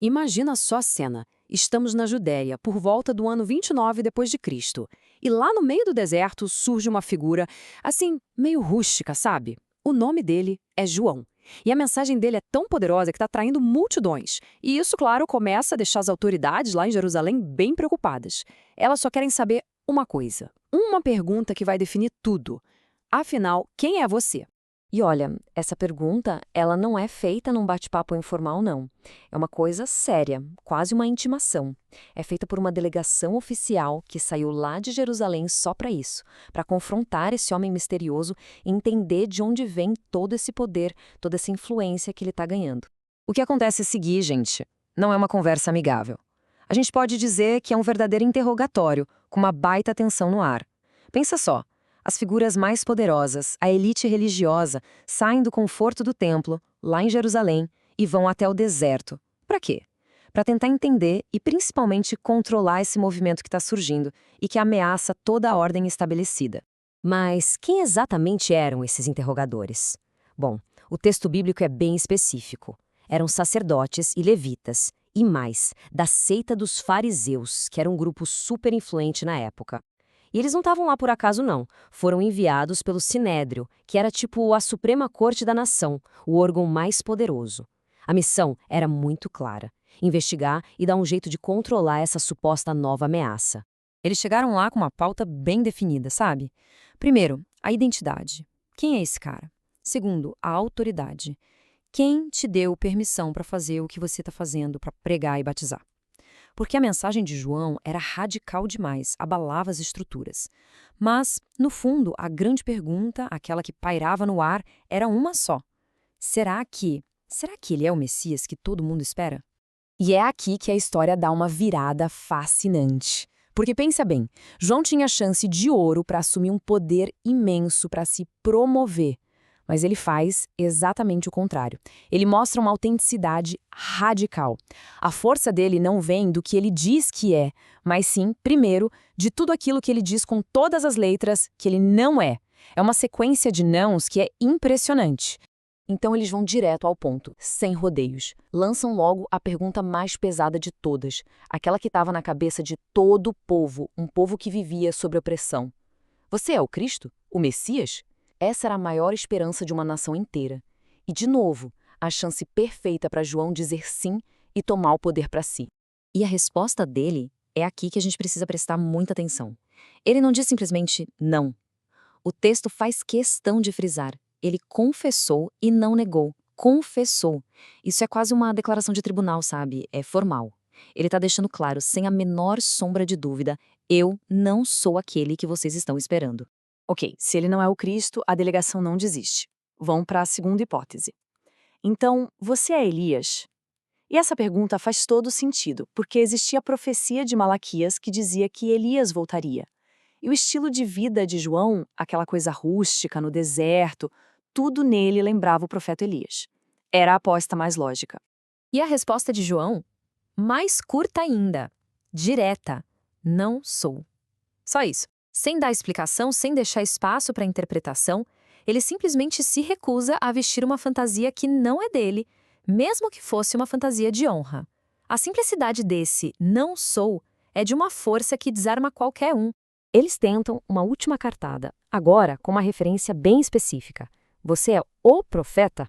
Imagina só a cena. Estamos na Judéia, por volta do ano 29 depois de Cristo. E lá no meio do deserto surge uma figura, assim, meio rústica, sabe? O nome dele é João. E a mensagem dele é tão poderosa que está atraindo multidões. E isso, claro, começa a deixar as autoridades lá em Jerusalém bem preocupadas. Elas só querem saber uma coisa. Uma pergunta que vai definir tudo. Afinal, quem é você? E olha, essa pergunta, ela não é feita num bate-papo informal, não. É uma coisa séria, quase uma intimação. É feita por uma delegação oficial que saiu lá de Jerusalém só para isso, para confrontar esse homem misterioso e entender de onde vem todo esse poder, toda essa influência que ele está ganhando. O que acontece é seguir, gente. Não é uma conversa amigável. A gente pode dizer que é um verdadeiro interrogatório, com uma baita tensão no ar. Pensa só. As figuras mais poderosas, a elite religiosa, saem do conforto do templo, lá em Jerusalém, e vão até o deserto. Para quê? Para tentar entender e principalmente controlar esse movimento que está surgindo e que ameaça toda a ordem estabelecida. Mas quem exatamente eram esses interrogadores? Bom, o texto bíblico é bem específico. Eram sacerdotes e levitas, e mais, da seita dos fariseus, que era um grupo super influente na época. E eles não estavam lá por acaso, não. Foram enviados pelo Sinédrio, que era tipo a Suprema Corte da Nação, o órgão mais poderoso. A missão era muito clara: investigar e dar um jeito de controlar essa suposta nova ameaça. Eles chegaram lá com uma pauta bem definida, sabe? Primeiro, a identidade. Quem é esse cara? Segundo, a autoridade. Quem te deu permissão para fazer o que você está fazendo para pregar e batizar? Porque a mensagem de João era radical demais, abalava as estruturas. Mas, no fundo, a grande pergunta, aquela que pairava no ar, era uma só. Será que ele é o Messias que todo mundo espera? E é aqui que a história dá uma virada fascinante. Porque pensa bem, João tinha chance de ouro para assumir um poder imenso para se promover. Mas ele faz exatamente o contrário. Ele mostra uma autenticidade radical. A força dele não vem do que ele diz que é, mas sim, primeiro, de tudo aquilo que ele diz com todas as letras que ele não é. É uma sequência de nãos que é impressionante. Então eles vão direto ao ponto, sem rodeios. Lançam logo a pergunta mais pesada de todas, aquela que estava na cabeça de todo o povo, um povo que vivia sob opressão. Você é o Cristo? O Messias? Essa era a maior esperança de uma nação inteira. E, de novo, a chance perfeita para João dizer sim e tomar o poder para si. E a resposta dele é aqui que a gente precisa prestar muita atenção. Ele não diz simplesmente não. O texto faz questão de frisar. Ele confessou e não negou. Confessou. Isso é quase uma declaração de tribunal, sabe? É formal. Ele está deixando claro, sem a menor sombra de dúvida, eu não sou aquele que vocês estão esperando. Ok, se ele não é o Cristo, a delegação não desiste. Vão para a segunda hipótese. Então, você é Elias? E essa pergunta faz todo sentido, porque existia a profecia de Malaquias que dizia que Elias voltaria. E o estilo de vida de João, aquela coisa rústica no deserto, tudo nele lembrava o profeta Elias. Era a aposta mais lógica. E a resposta de João? Mais curta ainda. Direta. Não sou. Só isso. Sem dar explicação, sem deixar espaço para interpretação, ele simplesmente se recusa a vestir uma fantasia que não é dele, mesmo que fosse uma fantasia de honra. A simplicidade desse não sou é de uma força que desarma qualquer um. Eles tentam uma última cartada, agora com uma referência bem específica. Você é o profeta?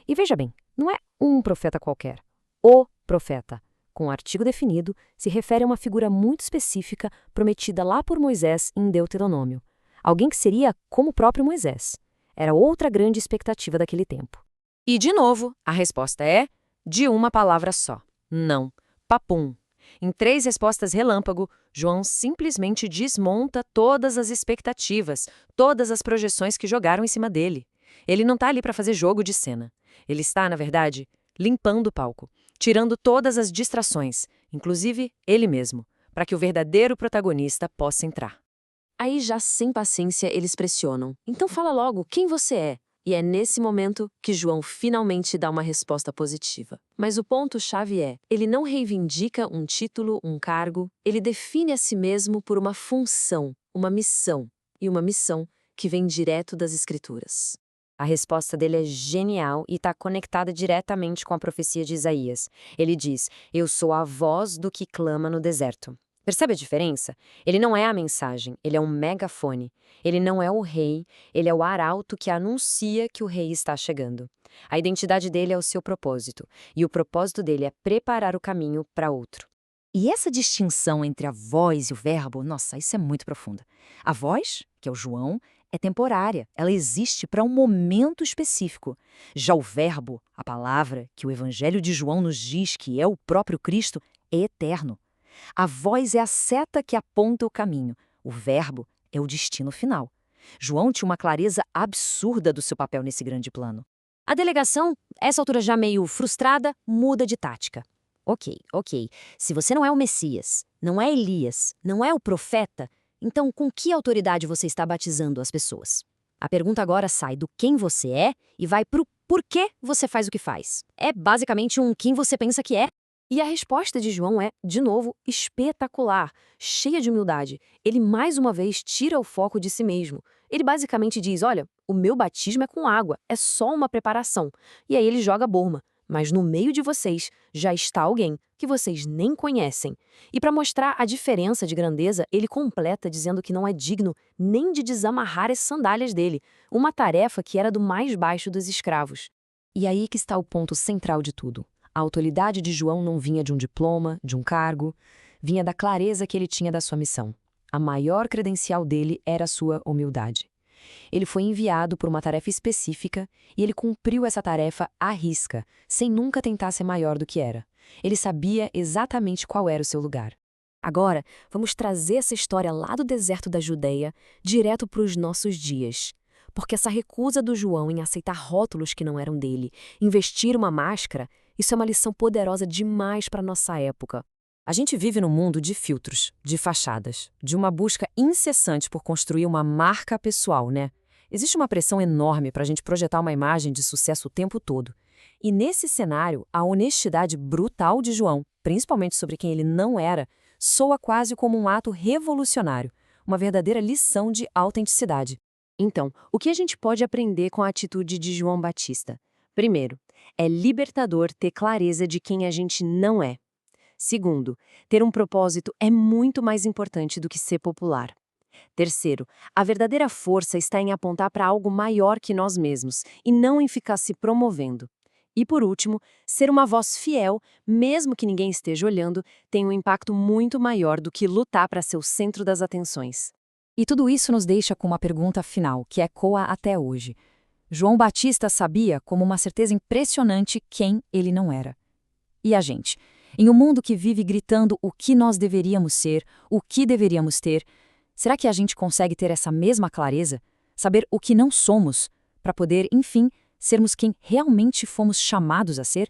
E veja bem, não é um profeta qualquer. O profeta, com um artigo definido, se refere a uma figura muito específica prometida lá por Moisés em Deuteronômio. Alguém que seria como o próprio Moisés. Era outra grande expectativa daquele tempo. E, de novo, a resposta é de uma palavra só. Não. Papum. Em 3 respostas relâmpago, João simplesmente desmonta todas as expectativas, todas as projeções que jogaram em cima dele. Ele não está ali para fazer jogo de cena. Ele está, na verdade, limpando o palco, tirando todas as distrações, inclusive ele mesmo, para que o verdadeiro protagonista possa entrar. Aí, já sem paciência, eles pressionam. Então fala logo quem você é. E é nesse momento que João finalmente dá uma resposta positiva. Mas o ponto-chave é, ele não reivindica um título, um cargo, ele define a si mesmo por uma função, uma missão, e uma missão que vem direto das Escrituras. A resposta dele é genial e está conectada diretamente com a profecia de Isaías. Ele diz: Eu sou a voz do que clama no deserto. Percebe a diferença? Ele não é a mensagem, ele é um megafone. Ele não é o rei, ele é o arauto que anuncia que o rei está chegando. A identidade dele é o seu propósito, e o propósito dele é preparar o caminho para outro. E essa distinção entre a voz e o verbo, nossa, isso é muito profunda. A voz, que é o João, é temporária, ela existe para um momento específico. Já o verbo, a palavra, que o Evangelho de João nos diz que é o próprio Cristo, é eterno. A voz é a seta que aponta o caminho, o verbo é o destino final. João tinha uma clareza absurda do seu papel nesse grande plano. A delegação, essa altura já meio frustrada, muda de tática. Ok. Se você não é o Messias, não é Elias, não é o profeta, então com que autoridade você está batizando as pessoas? A pergunta agora sai do quem você é e vai pro por que você faz o que faz. É basicamente um quem você pensa que é. E a resposta de João é, de novo, espetacular, cheia de humildade. Ele mais uma vez tira o foco de si mesmo. Ele basicamente diz, olha, o meu batismo é com água, é só uma preparação. E aí ele joga a borma. Mas no meio de vocês já está alguém que vocês nem conhecem. E para mostrar a diferença de grandeza, ele completa dizendo que não é digno nem de desamarrar as sandálias dele, uma tarefa que era do mais baixo dos escravos. E aí que está o ponto central de tudo. A autoridade de João não vinha de um diploma, de um cargo, vinha da clareza que ele tinha da sua missão. A maior credencial dele era a sua humildade. Ele foi enviado por uma tarefa específica e ele cumpriu essa tarefa à risca, sem nunca tentar ser maior do que era. Ele sabia exatamente qual era o seu lugar. Agora, vamos trazer essa história lá do deserto da Judeia direto para os nossos dias. Porque essa recusa do João em aceitar rótulos que não eram dele, em vestir uma máscara, isso é uma lição poderosa demais para a nossa época. A gente vive num mundo de filtros, de fachadas, de uma busca incessante por construir uma marca pessoal, né? Existe uma pressão enorme para a gente projetar uma imagem de sucesso o tempo todo. E nesse cenário, a honestidade brutal de João, principalmente sobre quem ele não era, soa quase como um ato revolucionário, uma verdadeira lição de autenticidade. Então, o que a gente pode aprender com a atitude de João Batista? Primeiro, é libertador ter clareza de quem a gente não é. Segundo, ter um propósito é muito mais importante do que ser popular. Terceiro, a verdadeira força está em apontar para algo maior que nós mesmos e não em ficar se promovendo. E por último, ser uma voz fiel, mesmo que ninguém esteja olhando, tem um impacto muito maior do que lutar para ser o centro das atenções. E tudo isso nos deixa com uma pergunta final, que ecoa até hoje. João Batista sabia, como uma certeza impressionante, quem ele não era. E a gente? Em um mundo que vive gritando o que nós deveríamos ser, o que deveríamos ter, será que a gente consegue ter essa mesma clareza? Saber o que não somos, para poder, enfim, sermos quem realmente fomos chamados a ser?